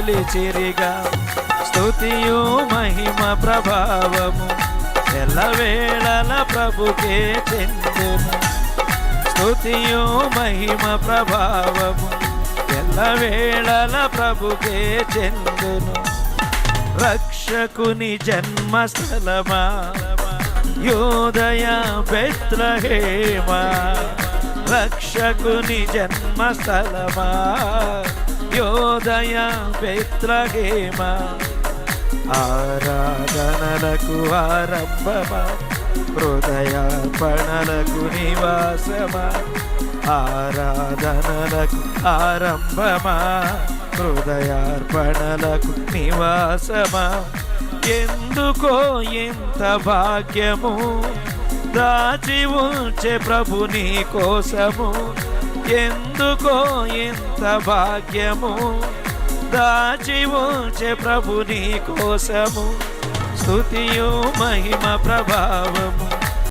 కొలిచిరిగా. స్తుతియు మహిమ ప్రభావము ఎల్లవేళల ప్రభుకే చెందును. స్తుతియు మహిమ ప్రభావము ఎల్లవేళల ప్రభుకే చెందును. రక్షకుని జన్మస్థలమా యోదయ బెత్లహేమా, రక్షకుని జన్మస్థలమా యోదయ బెత్లహేమా. ఆరాధనలకు ఆరంభమా హృదయార్పణలకు నివాసమా, ఆరాధనలకు ఆరంభమా హృదయార్పణలకు నివాసమా. ఎందుకో ఎంత భాగ్యము దాచి ఉంచే ప్రభు నీ కోసము, ఎందుకో ఎంత భాగ్యము దాచి ఉంచే ప్రభు నీ కోసము. స్తుతియు మహిమ ప్రభావము